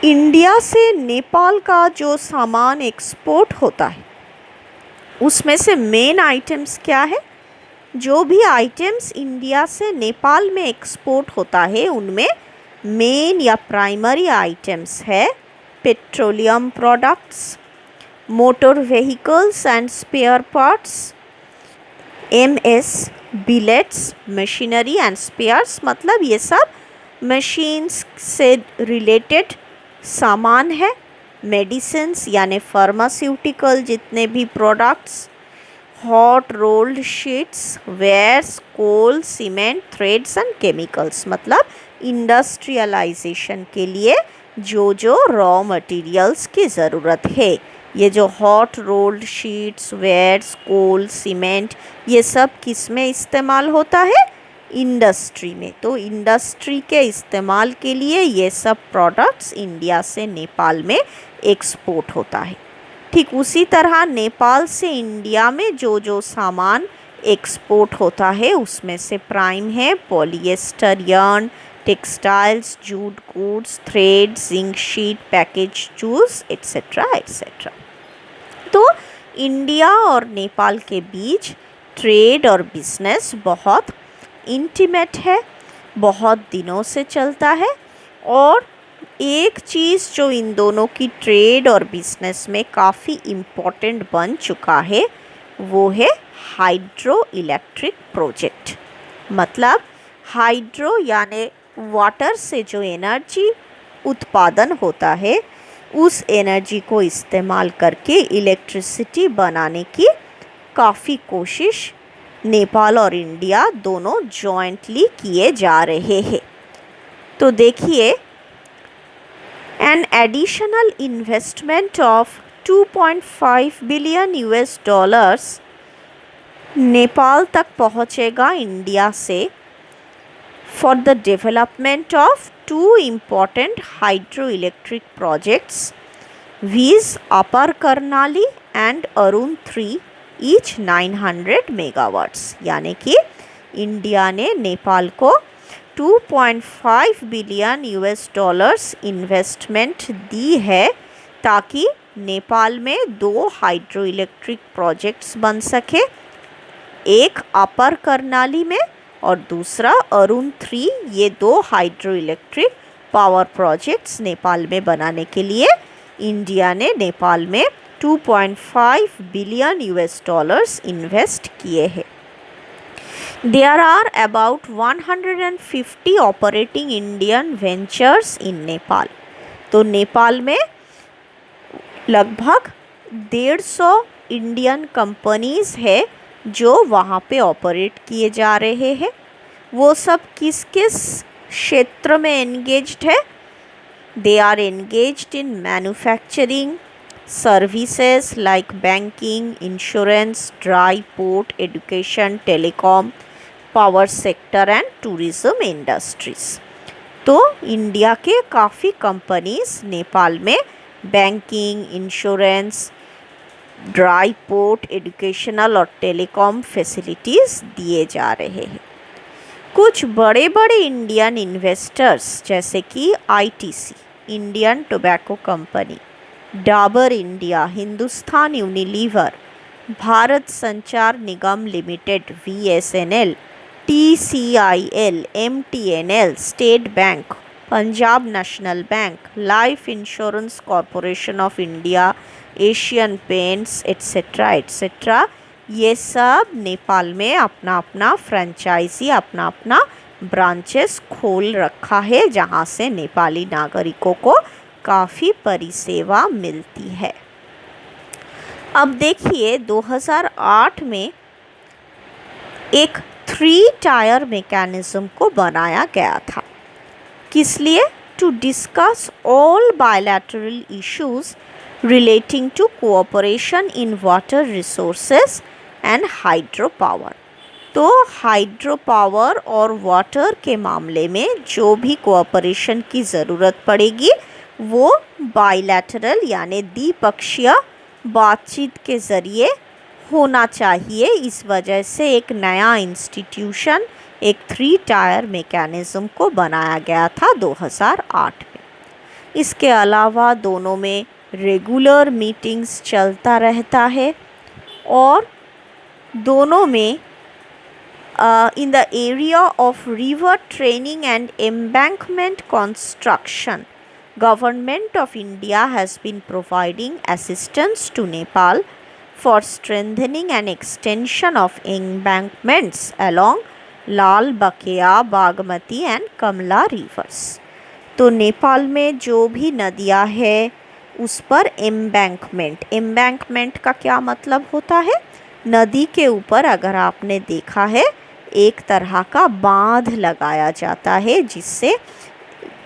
इंडिया से नेपाल का जो सामान एक्सपोर्ट होता है उसमें से मेन आइटम्स क्या है? जो भी आइटम्स इंडिया से नेपाल में एक्सपोर्ट होता है उनमें मेन या प्राइमरी आइटम्स है petroleum products, motor vehicles and spare parts, MS, billets, machinery and spares. मतलब ये सब मशीन्स से रिलेटेड सामान है। मेडिसिन्स यानी फार्मास्यूटिकल जितने भी products, hot rolled sheets, wares, coal, cement, threads and chemicals. मतलब इंडस्ट्रियलाइजेशन के लिए जो जो रॉ मटेरियल्स की ज़रूरत है, ये जो hot rolled sheets, wares, coal, cement, ये सब किस में इस्तेमाल होता है? इंडस्ट्री में। तो इंडस्ट्री के इस्तेमाल के लिए ये सब प्रोडक्ट्स इंडिया से नेपाल में एक्सपोर्ट होता है। ठीक उसी तरह नेपाल से इंडिया में जो जो सामान एक्सपोर्ट होता है उसमें से प्राइम है polyester yarn, textiles, jute goods, thread, zinc sheet, package juice, etcetera etcetera. तो इंडिया और नेपाल के बीच ट्रेड और बिजनेस बहुत इंटीमेट है, बहुत दिनों से चलता है। और एक चीज़ जो इन दोनों की ट्रेड और बिजनेस में काफ़ी इम्पोर्टेंट बन चुका है वो है हाइड्रो इलेक्ट्रिक प्रोजेक्ट। मतलब हाइड्रो यानी वाटर से जो एनर्जी उत्पादन होता है उस एनर्जी को इस्तेमाल करके इलेक्ट्रिसिटी बनाने की काफ़ी कोशिश नेपाल और इंडिया दोनों जॉइंटली किए जा रहे हैं। तो देखिए, an additional investment of 2.5 billion US dollars Nepal तक पहुंचेगा इंडिया से for the development of two important hydro electric projects, viz Upper Karnali and Arun 3, each 900 megawatts. यानी कि इंडिया ने नेपाल को 2.5 बिलियन यूएस डॉलर्स इन्वेस्टमेंट दी है ताकि नेपाल में 2 हाइड्रो इलेक्ट्रिक प्रोजेक्ट्स बन सके, एक अपर कर्नाली में और दूसरा अरुण 3। ये 2 hydro electric power projects Nepal में बनाने के लिए इंडिया ने नेपाल में 2.5 बिलियन यूएस डॉलर्स इन्वेस्ट किए हैं। There are about 150 operating Indian ventures in Nepal. तो नेपाल में लगभग 150 इंडियन कंपनीज है जो वहाँ पे ऑपरेट किए जा रहे हैं। वो सब किस किस क्षेत्र में एंगेज्ड है? They are engaged in manufacturing, services like banking, insurance, dry port, education, telecom, power sector and tourism industries. तो इंडिया के काफ़ी कंपनीज नेपाल में banking, insurance, dry port, educational और टेलीकॉम फैसिलिटीज़ दिए जा रहे हैं। कुछ बड़े बड़े इंडियन इन्वेस्टर्स जैसे कि ITC, Indian Tobacco Company, Dabur India, Hindustan Unilever, Bharat Sanchar Nigam Limited VSNL, TCIL, MTNL, State Bank, Punjab National Bank, Life Insurance Corporation of India, Asian Paints etcetera etcetera, ये सब नेपाल में अपना अपना फ्रेंचाइजी, अपना अपना ब्रांचेस खोल रखा है, जहाँ से नेपाली नागरिकों को काफ़ी परिसेवा मिलती है। अब देखिए 2008 में एक 3 टायर मैकेनिज्म को बनाया गया था। किस लिए? To discuss all bilateral issues relating to cooperation in water resources and hydro power. तो हाइड्रो पावर और वाटर के मामले में जो भी कोऑपरेशन की ज़रूरत पड़ेगी वो बायलैटरल यानी द्विपक्षीय बातचीत के ज़रिए होना चाहिए। इस वजह से एक नया इंस्टीट्यूशन, एक 3 टायर मैकेनिज्म को बनाया गया था 2008 में। इसके अलावा दोनों में रेगुलर मीटिंग्स चलता रहता है और दोनों में in the area of river training and embankment construction, Government of India has been providing assistance to Nepal for strengthening and extension of embankments along Lal Bakeya, Bagmati and Kamala rivers. तो नेपाल में जो भी नदियाँ हैं उस पर एम्बैंकमेंट का क्या मतलब होता है? नदी के ऊपर अगर आपने देखा है एक तरह का बांध लगाया जाता है जिससे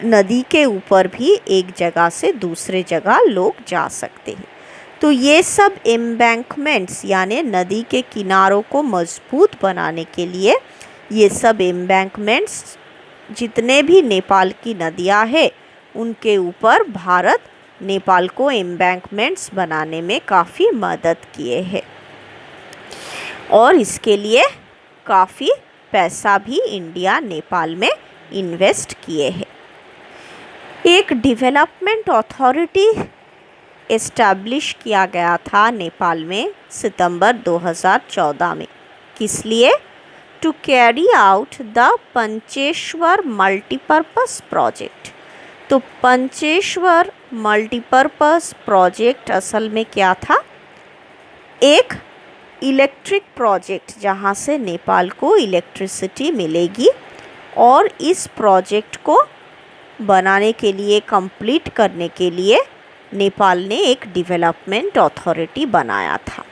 नदी के ऊपर भी एक जगह से दूसरे जगह लोग जा सकते हैं। तो ये सब एम्बैंकमेंट्स यानी नदी के किनारों को मजबूत बनाने के लिए ये सब एम्बैंकमेंट्स जितने भी नेपाल की नदियाँ हैं उनके ऊपर भारत नेपाल को एम्बैंकमेंट्स बनाने में काफ़ी मदद किए हैं और इसके लिए काफ़ी पैसा भी इंडिया नेपाल में इन्वेस्ट किए हैं। एक डेवलपमेंट अथॉरिटी एस्टैब्लिश किया गया था नेपाल में सितंबर 2014 में। किस लिए? To carry out the Pancheshwar multipurpose project. तो पंचेश्वर मल्टीपर्पज़ प्रोजेक्ट असल में क्या था? एक इलेक्ट्रिक प्रोजेक्ट जहाँ से नेपाल को इलेक्ट्रिसिटी मिलेगी और इस प्रोजेक्ट को बनाने के लिए, कंप्लीट करने के लिए नेपाल ने एक डेवलपमेंट अथॉरिटी बनाया था।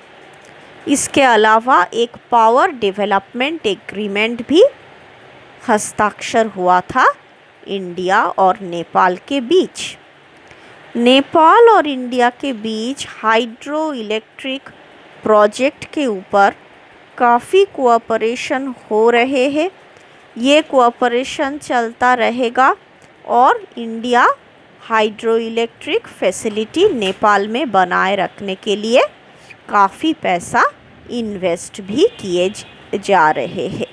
इसके अलावा एक पावर डेवलपमेंट एग्रीमेंट भी हस्ताक्षर हुआ था इंडिया और नेपाल के बीच। नेपाल और इंडिया के बीच हाइड्रो इलेक्ट्रिक प्रोजेक्ट के ऊपर काफ़ी कोऑपरेशन हो रहे हैं। ये कोऑपरेशन चलता रहेगा और India hydro electric facility Nepal में बनाए रखने के लिए काफ़ी पैसा इन्वेस्ट भी किए जा रहे हैं।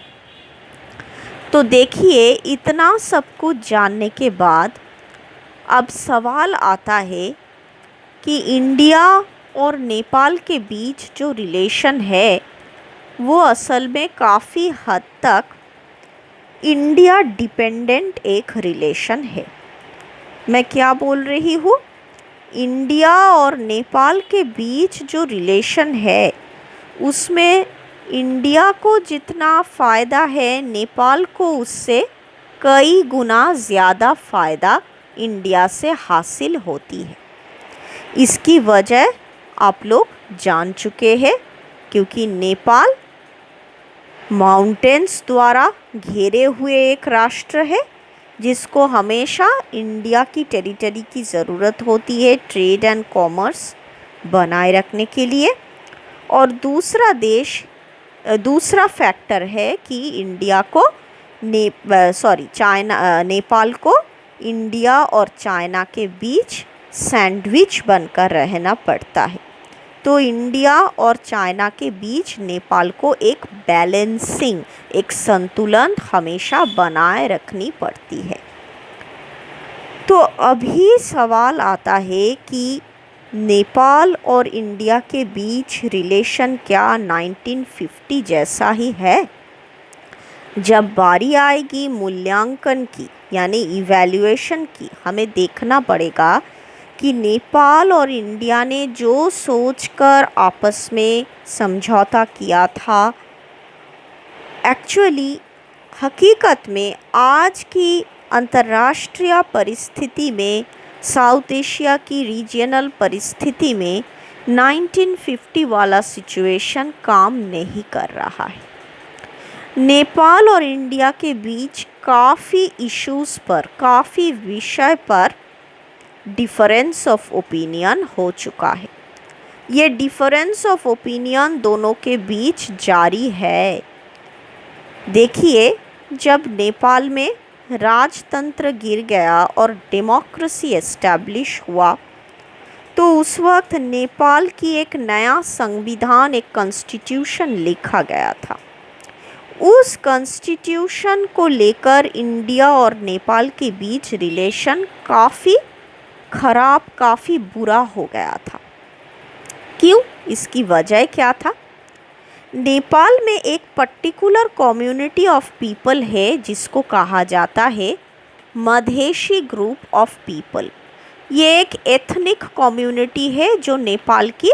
तो देखिए इतना सब कुछ जानने के बाद अब सवाल आता है कि इंडिया और नेपाल के बीच जो रिलेशन है वो असल में काफ़ी हद तक इंडिया डिपेंडेंट एक रिलेशन है। मैं क्या बोल रही हूँ? इंडिया और नेपाल के बीच जो रिलेशन है उसमें इंडिया को जितना फ़ायदा है नेपाल को उससे कई गुना ज़्यादा फ़ायदा इंडिया से हासिल होती है। इसकी वजह आप लोग जान चुके हैं क्योंकि नेपाल माउंटेन्स द्वारा घेरे हुए एक राष्ट्र है जिसको हमेशा इंडिया की टेरिटरी की ज़रूरत होती है ट्रेड एंड कॉमर्स बनाए रखने के लिए। और दूसरा फैक्टर है कि इंडिया को नेपाल को इंडिया और चाइना के बीच सैंडविच बनकर रहना पड़ता है। तो इंडिया और चाइना के बीच नेपाल को एक बैलेंसिंग, एक संतुलन हमेशा बनाए रखनी पड़ती है। तो अभी सवाल आता है कि नेपाल और इंडिया के बीच रिलेशन क्या 1950 जैसा ही है? जब बारी आएगी मूल्यांकन की यानी इवैल्यूएशन की, हमें देखना पड़ेगा कि नेपाल और इंडिया ने जो सोचकर आपस में समझौता किया था, एक्चुअली हकीकत में आज की अंतर्राष्ट्रीय परिस्थिति में, साउथ एशिया की रीजनल परिस्थिति में 1950 वाला सिचुएशन काम नहीं कर रहा है। नेपाल और इंडिया के बीच काफ़ी इश्यूज़ पर, काफ़ी विषय पर डिफरेंस ऑफ ओपिनियन हो चुका है। ये डिफरेंस ऑफ ओपिनियन दोनों के बीच जारी है। देखिए, जब नेपाल में राजतंत्र गिर गया और डेमोक्रेसी एस्टैब्लिश हुआ, तो उस वक्त नेपाल की एक नया संविधान, एक कॉन्स्टिट्यूशन लिखा गया था। उस कॉन्स्टिट्यूशन को लेकर इंडिया और नेपाल के बीच रिलेशन काफ़ी खराब, काफ़ी बुरा हो गया था। क्यों? इसकी वजह क्या था? नेपाल में एक पर्टिकुलर कम्युनिटी ऑफ पीपल है जिसको कहा जाता है मधेशी ग्रुप ऑफ पीपल। ये एक एथनिक कम्युनिटी है जो नेपाल की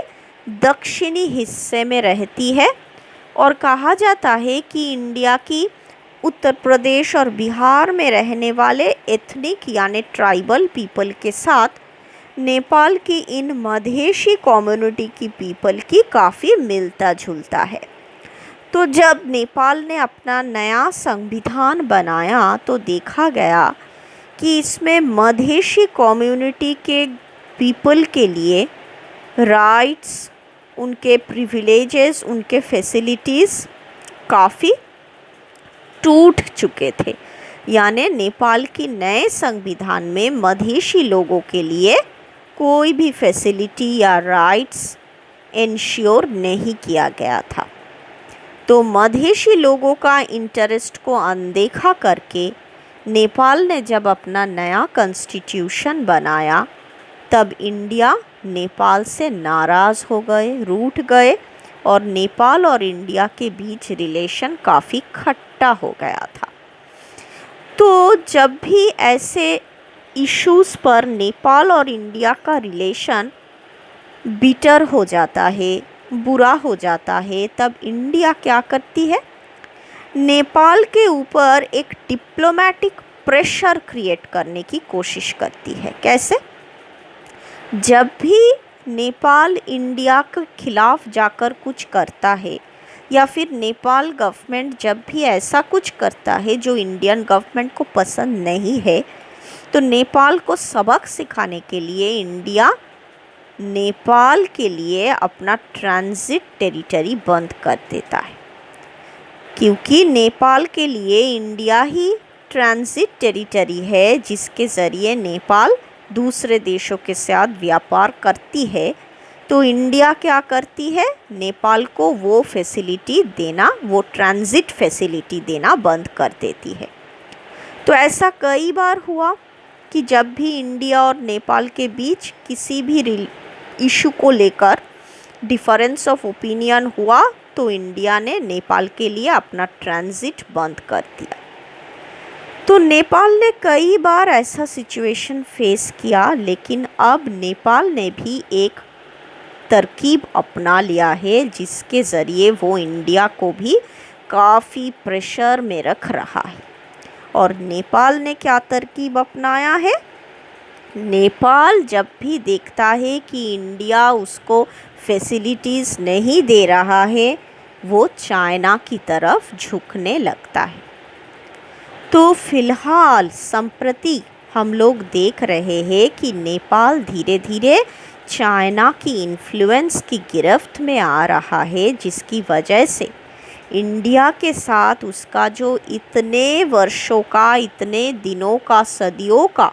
दक्षिणी हिस्से में रहती है और कहा जाता है कि इंडिया की उत्तर प्रदेश और बिहार में रहने वाले एथनिक यानी ट्राइबल पीपल के साथ नेपाल की इन मधेशी कम्युनिटी की पीपल की काफ़ी मिलता जुलता है। तो जब नेपाल ने अपना नया संविधान बनाया तो देखा गया कि इसमें मधेशी कम्युनिटी के पीपल के लिए राइट्स, उनके प्रिविलेजेस, उनके फैसिलिटीज़ काफ़ी टूट चुके थे। यानी नेपाल की नए संविधान में मधेशी लोगों के लिए कोई भी फैसिलिटी या राइट्स इंश्योर नहीं किया गया था। तो मधेशी लोगों का इंटरेस्ट को अनदेखा करके नेपाल ने जब अपना नया कॉन्स्टिट्यूशन बनाया, तब इंडिया नेपाल से नाराज़ हो गए, रूठ गए और नेपाल और इंडिया के बीच रिलेशन काफ़ी खट्टा हो गया था। तो जब भी ऐसे इश्यूज़ पर नेपाल और इंडिया का रिलेशन बिटर हो जाता है, बुरा हो जाता है, तब इंडिया क्या करती है? नेपाल के ऊपर एक डिप्लोमेटिक प्रेशर क्रिएट करने की कोशिश करती है। कैसे? जब भी नेपाल इंडिया के खिलाफ जाकर कुछ करता है या फिर नेपाल गवर्नमेंट जब भी ऐसा कुछ करता है जो इंडियन गवर्नमेंट को पसंद नहीं है, तो नेपाल को सबक सिखाने के लिए इंडिया नेपाल के लिए अपना ट्रांजिट टेरिटरी बंद कर देता है। क्योंकि नेपाल के लिए इंडिया ही ट्रांजिट टेरिटरी है जिसके ज़रिए नेपाल दूसरे देशों के साथ व्यापार करती है। तो इंडिया क्या करती है? नेपाल को वो फैसिलिटी देना, वो ट्रांजिट फैसिलिटी देना बंद कर देती है। तो ऐसा कई बार हुआ कि जब भी इंडिया और नेपाल के बीच किसी भी इशू को लेकर डिफरेंस ऑफ ओपिनियन हुआ, तो इंडिया ने नेपाल के लिए अपना ट्रांजिट बंद कर दिया। तो नेपाल ने कई बार ऐसा सिचुएशन फेस किया, लेकिन अब नेपाल ने भी एक तरकीब अपना लिया है जिसके ज़रिए वो इंडिया को भी काफ़ी प्रेशर में रख रहा है। और नेपाल ने क्या तरकीब अपनाया है? नेपाल जब भी देखता है कि इंडिया उसको फैसिलिटीज़ नहीं दे रहा है, वो चाइना की तरफ झुकने लगता है। तो फिलहाल संप्रति हम लोग देख रहे हैं कि नेपाल धीरे धीरे चाइना की इन्फ्लुएंस की गिरफ्त में आ रहा है, जिसकी वजह से इंडिया के साथ उसका जो इतने वर्षों का, इतने दिनों का, सदियों का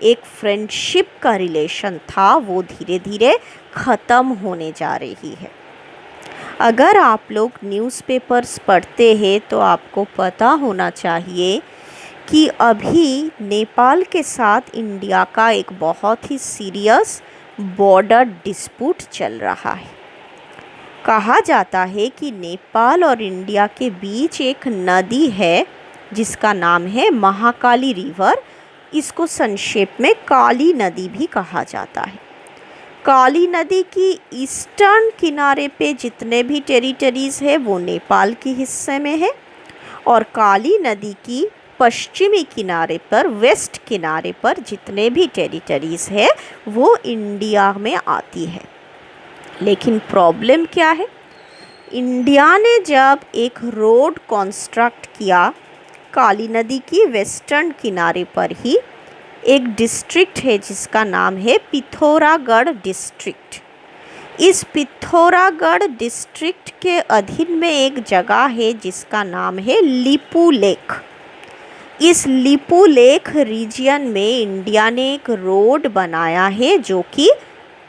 एक फ्रेंडशिप का रिलेशन था, वो धीरे धीरे ख़त्म होने जा रही है। अगर आप लोग न्यूज़पेपर्स पढ़ते हैं तो आपको पता होना चाहिए कि अभी नेपाल के साथ इंडिया का एक बहुत ही सीरियस बॉर्डर डिस्प्यूट चल रहा है। कहा जाता है कि नेपाल और इंडिया के बीच एक नदी है जिसका नाम है महाकाली रिवर। इसको संक्षेप में काली नदी भी कहा जाता है। काली नदी की ईस्टर्न किनारे पे जितने भी टेरिटरीज़ है वो नेपाल के हिस्से में है, और काली नदी की पश्चिमी किनारे पर, वेस्ट किनारे पर जितने भी टेरिटरीज़ है वो इंडिया में आती है। लेकिन प्रॉब्लम क्या है, इंडिया ने जब एक रोड कंस्ट्रक्ट किया काली नदी की वेस्टर्न किनारे पर ही, एक डिस्ट्रिक्ट है जिसका नाम है पिथौरागढ़ डिस्ट्रिक्ट। इस पिथौरागढ़ डिस्ट्रिक्ट के अधीन में एक जगह है जिसका नाम है लिपू लेक। इस लिपू लेक रीजियन में इंडिया ने एक रोड बनाया है जो कि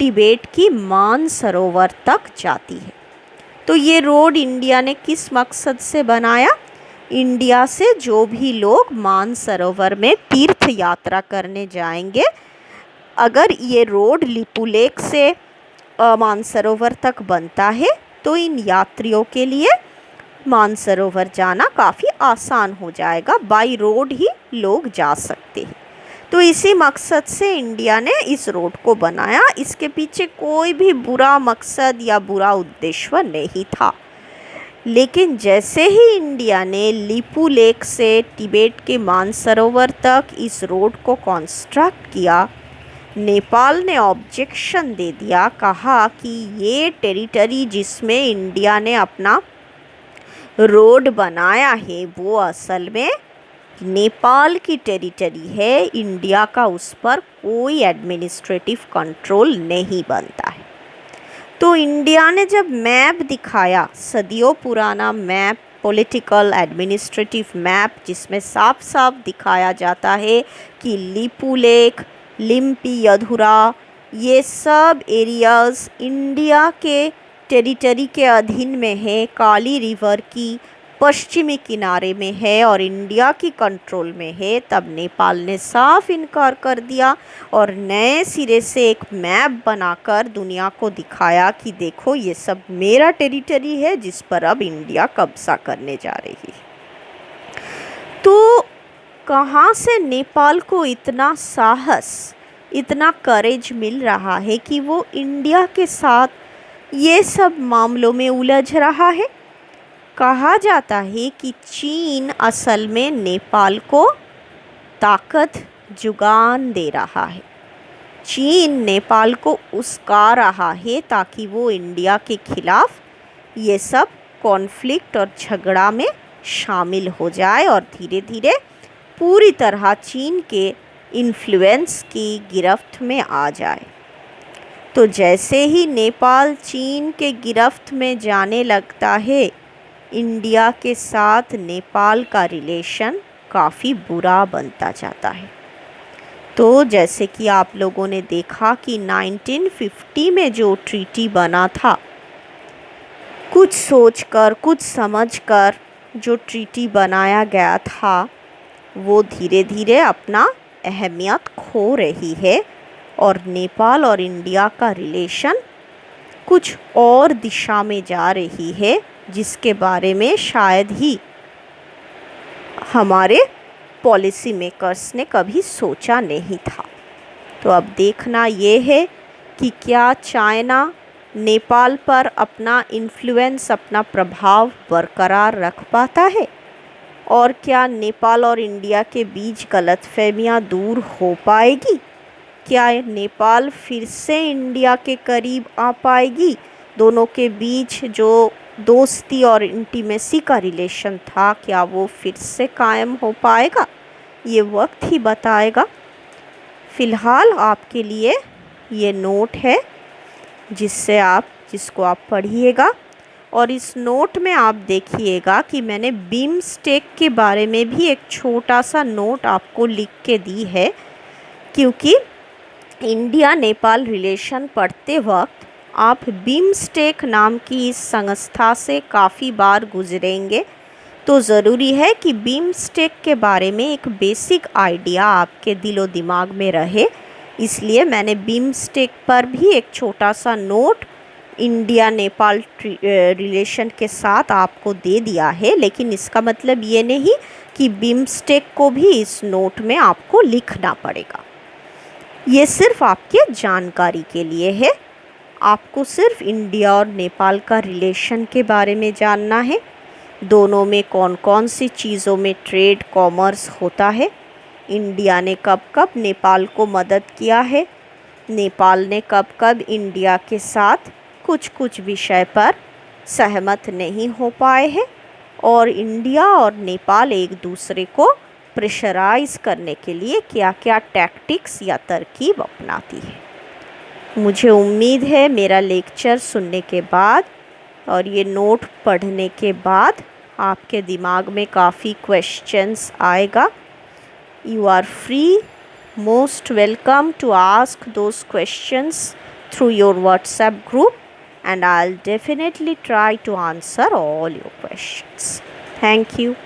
तिब्बत की मानसरोवर तक जाती है। तो ये रोड इंडिया ने किस मकसद से बनाया, इंडिया से जो भी लोग मानसरोवर में तीर्थ यात्रा करने जाएंगे, अगर ये रोड लिपू लेक से मानसरोवर तक बनता है तो इन यात्रियों के लिए मानसरोवर जाना काफ़ी आसान हो जाएगा, बाई रोड ही लोग जा सकते हैं। तो इसी मकसद से इंडिया ने इस रोड को बनाया। इसके पीछे कोई भी बुरा मकसद या बुरा उद्देश्य नहीं था। लेकिन जैसे ही इंडिया ने लिपू लेक से तिब्बत के मानसरोवर तक इस रोड को कंस्ट्रक्ट किया, नेपाल ने ऑब्जेक्शन दे दिया। कहा कि ये टेरिटरी जिसमें इंडिया ने अपना रोड बनाया है वो असल में नेपाल की टेरिटरी है, इंडिया का उस पर कोई एडमिनिस्ट्रेटिव कंट्रोल नहीं बनता है। तो इंडिया ने जब मैप दिखाया, सदियों पुराना मैप, पॉलिटिकल एडमिनिस्ट्रेटिव मैप, जिसमें साफ साफ दिखाया जाता है कि लिपू लेक, लिम्पी यधुरा, ये सब एरियाज़ इंडिया के टेरिटरी के अधीन में है, काली रिवर की पश्चिमी किनारे में है और इंडिया की कंट्रोल में है, तब नेपाल ने साफ इनकार कर दिया और नए सिरे से एक मैप बनाकर दुनिया को दिखाया कि देखो ये सब मेरा टेरिटरी है जिस पर अब इंडिया कब्जा करने जा रही है। तो कहाँ से नेपाल को इतना साहस, इतना करेज मिल रहा है कि वो इंडिया के साथ ये सब मामलों में उलझ रहा है। कहा जाता है कि चीन असल में नेपाल को ताकत जुगान दे रहा है। चीन नेपाल को उस्का रहा है ताकि वो इंडिया के खिलाफ ये सब कॉन्फ्लिक्ट और झगड़ा में शामिल हो जाए और धीरे धीरे पूरी तरह चीन के इन्फ्लुएंस की गिरफ्त में आ जाए। तो जैसे ही नेपाल चीन के गिरफ्त में जाने लगता है, इंडिया के साथ नेपाल का रिलेशन काफ़ी बुरा बनता जाता है। तो जैसे कि आप लोगों ने देखा कि 1950 में जो ट्रीटी बना था, कुछ सोचकर, कुछ समझकर जो ट्रीटी बनाया गया था वो धीरे धीरे अपना अहमियत खो रही है और नेपाल और इंडिया का रिलेशन कुछ और दिशा में जा रही है जिसके बारे में शायद ही हमारे पॉलिसी मेकर्स ने कभी सोचा नहीं था। तो अब देखना ये है कि क्या चाइना नेपाल पर अपना इन्फ्लुएंस, अपना प्रभाव बरकरार रख पाता है, और क्या नेपाल और इंडिया के बीच गलतफहमियां दूर हो पाएगी, क्या नेपाल फिर से इंडिया के करीब आ पाएगी, दोनों के बीच जो दोस्ती और इंटीमेसी का रिलेशन था क्या वो फिर से कायम हो पाएगा, ये वक्त ही बताएगा। फ़िलहाल आपके लिए ये नोट है जिसको आप पढ़िएगा, और इस नोट में आप देखिएगा कि मैंने बिम्स्टेक के बारे में भी एक छोटा सा नोट आपको लिख के दी है, क्योंकि इंडिया नेपाल रिलेशन पढ़ते वक्त आप बिम्स्टेक नाम की इस संस्था से काफ़ी बार गुजरेंगे। तो ज़रूरी है कि बिम्स्टेक के बारे में एक बेसिक आइडिया आपके दिलो दिमाग में रहे इसलिए मैंने बिम्स्टेक पर भी एक छोटा सा नोट इंडिया नेपाल रिलेशन के साथ आपको दे दिया है, लेकिन इसका मतलब ये नहीं कि बिम्स्टेक को भी इस नोट में आपको लिखना पड़ेगा। ये सिर्फ आपके जानकारी के लिए है। आपको सिर्फ इंडिया और नेपाल का रिलेशन के बारे में जानना है। दोनों में कौन कौन सी चीज़ों में ट्रेड कॉमर्स होता है, इंडिया ने कब कब नेपाल को मदद किया है, नेपाल ने कब कब इंडिया के साथ कुछ कुछ विषय पर सहमत नहीं हो पाए हैं, और इंडिया और नेपाल एक दूसरे को प्रेशराइज करने के लिए क्या क्या टैक्टिक्स या तरकीब अपनाती है। मुझे उम्मीद है मेरा लेक्चर सुनने के बाद और ये नोट पढ़ने के बाद आपके दिमाग में काफ़ी क्वेश्चंस आएगा। You are free, most welcome to ask those questions through your WhatsApp group, and I'll definitely try to answer all your questions. Thank you.